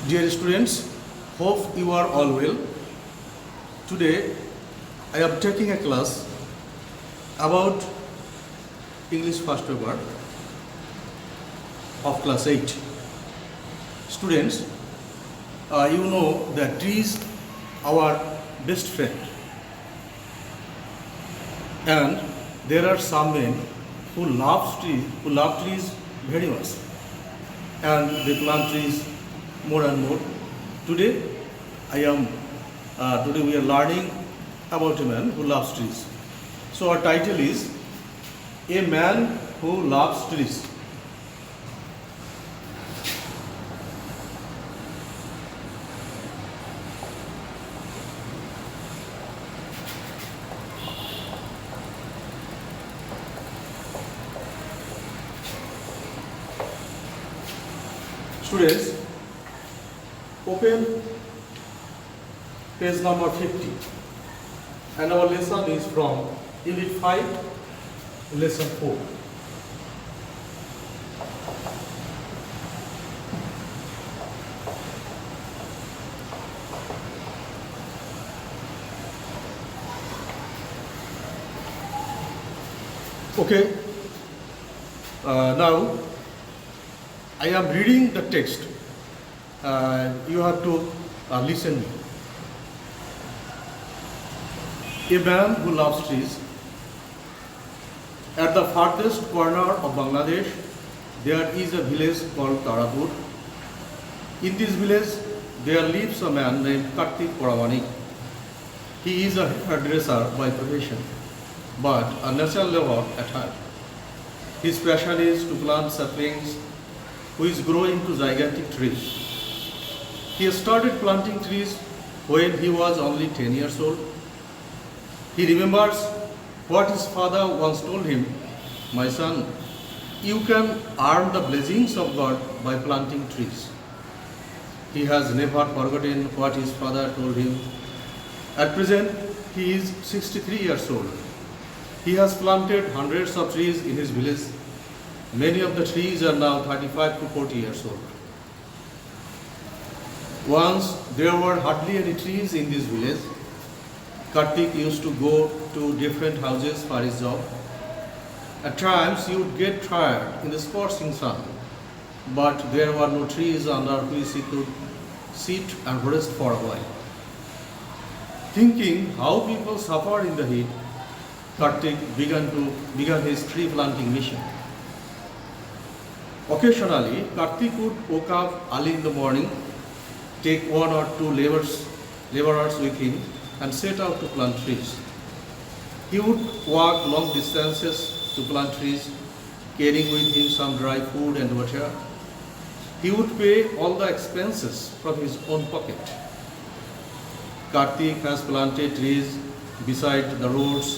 Dear students, hope you are all well. Today I am taking a class about English first paper of class 8. Students, you know that trees are our best friend, and there are some men who love trees very much, and they plant trees more and more. Today, today we are learning about a man who loves trees. So our title is A Man Who Loves Trees. Students, open page number 50, and our lesson is from Unit 5, Lesson 4. Okay, now I am reading the text. You have to listen. A man who loves trees. At the farthest corner of Bangladesh, there is a village called Tarapur. In this village, there lives a man named Kartik Paramanik. He is a hairdresser by profession, but a natural lover at heart. His passion is to plant saplings, which grow into gigantic trees. He started planting trees when he was only 10 years old. He remembers what his father once told him, "My son, you can earn the blessings of God by planting trees." He has never forgotten what his father told him. At present, he is 63 years old. He has planted hundreds of trees in his village. Many of the trees are now 35 to 40 years old. Once there were hardly any trees in this village. Kartik used to go to different houses for his job. At times he would get tired in the scorching sun, but there were no trees under which he could sit and rest for a while. Thinking how people suffer in the heat, Kartik began his tree planting mission. Occasionally, Kartik would wake up early in the morning, take one or two laborers with him, and set out to plant trees. He would walk long distances to plant trees, carrying with him some dry food and water. He would pay all the expenses from his own pocket. Kartik has planted trees beside the roads,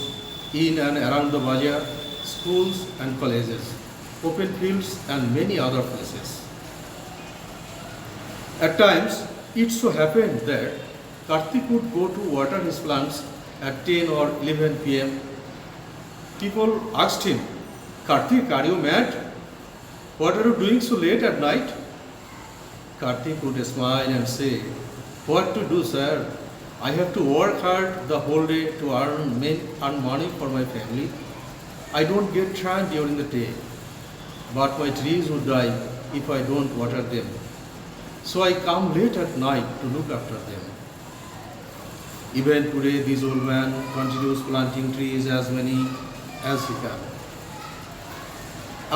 in and around the bazaar, schools and colleges, open fields and many other places. At times, it so happened that Kartik would go to water his plants at 10 or 11 p.m. People asked him, "Kartik, are you mad? What are you doing so late at night?" Kartik would smile and say, "What to do, sir? I have to work hard the whole day to earn money for my family. I don't get time during the day, but my trees would die if I don't water them. So I come late at night to look after them." Even today, this old man continues planting trees as many as he can.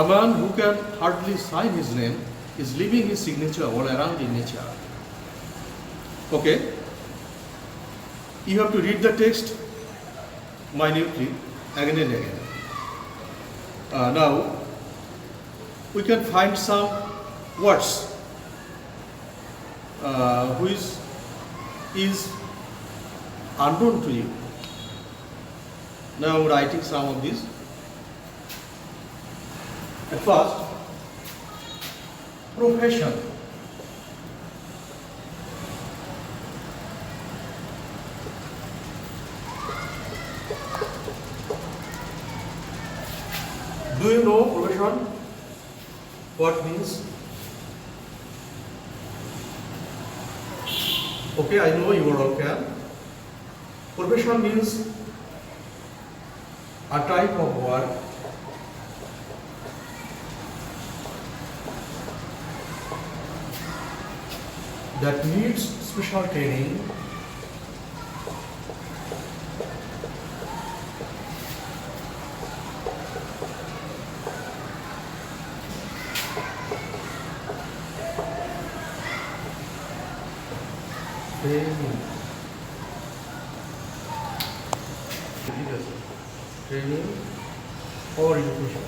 A man who can hardly sign his name is leaving his signature all around in nature. Okay, you have to read the text minutely again and again. Now, we can find some words which is unknown to you. Now I'm writing some of these. At first, profession. Do you know profession? What means? Okay, I know you all can. Profession means a type of work that needs special training training or education.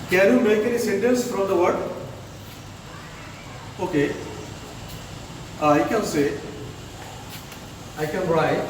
Can you make any sentence from the word? Okay. I can say, I can write,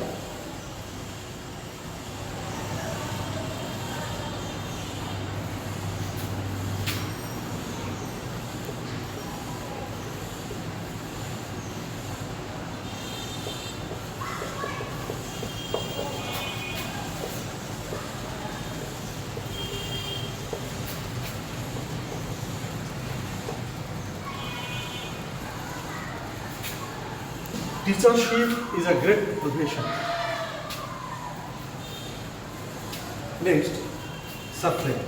teachership is a great profession. Next, suffering.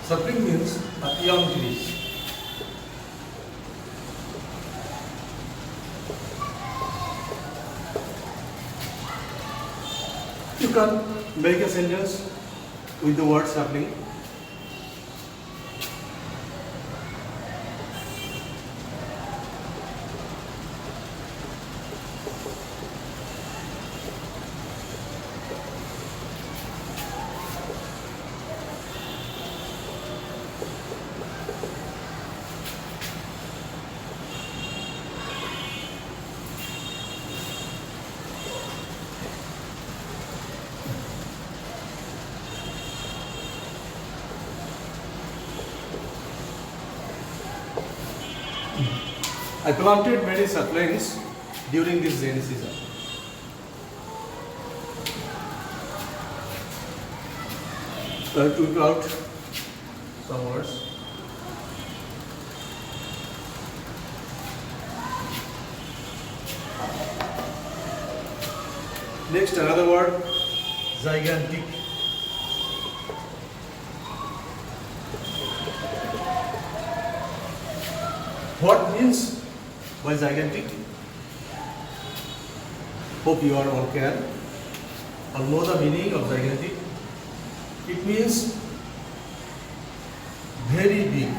Suffering means a young disease. You can make a sentence with the word suffering. I planted many saplings during this rainy season. I took out some words. Next, another word, gigantic. What means by gigantic? Hope you are all can or know the meaning of gigantic. It means very big.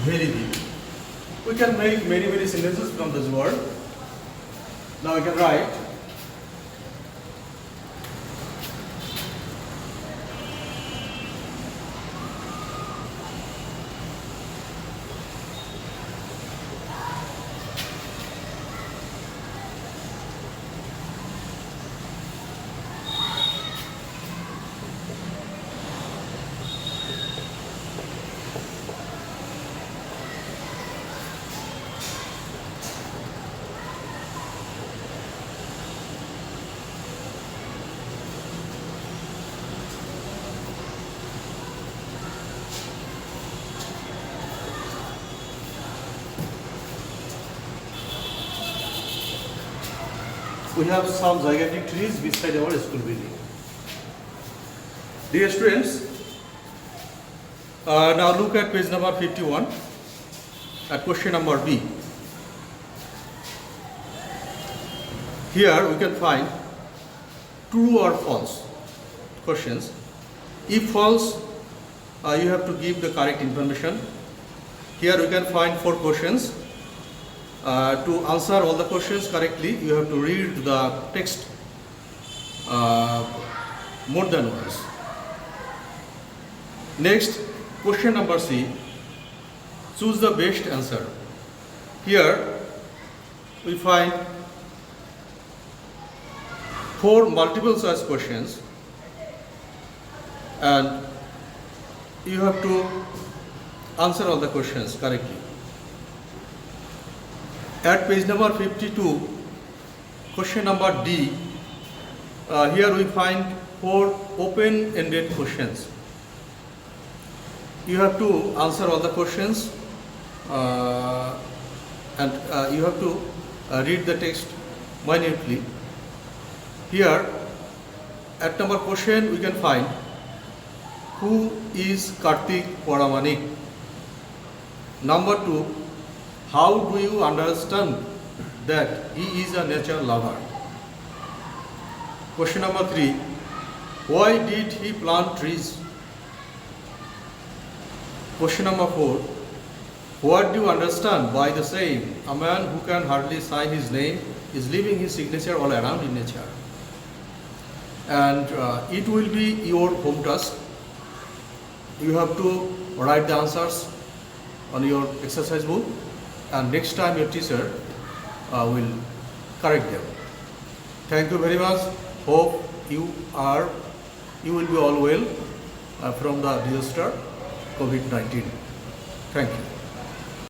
Very big. We can make many sentences from this word. Now I can write we have some gigantic trees beside our school building. Dear students, now look at page number 51 at question number B. Here we can find true or false questions. If false, you have to give the correct information. Here we can find 4 questions. To answer all the questions correctly, you have to read the text more than once. Next, question number C, choose the best answer. Here we find 4 multiple choice questions and you have to answer all the questions correctly. At page number 52, question number D, here we find 4 open-ended questions. You have to answer all the questions and you have to read the text minutely. Here, at number question, we can find who is Kartik Paramanik. Number 2, how do you understand that he is a nature lover? Question number 3, why did he plant trees? Question number 4, what do you understand by the saying, a man who can hardly sign his name is leaving his signature all around in nature? And it will be your home task. You have to write the answers on your exercise book, and next time your teacher will correct them. Thank you very much. Hope you will be all well from the disaster COVID-19. Thank you.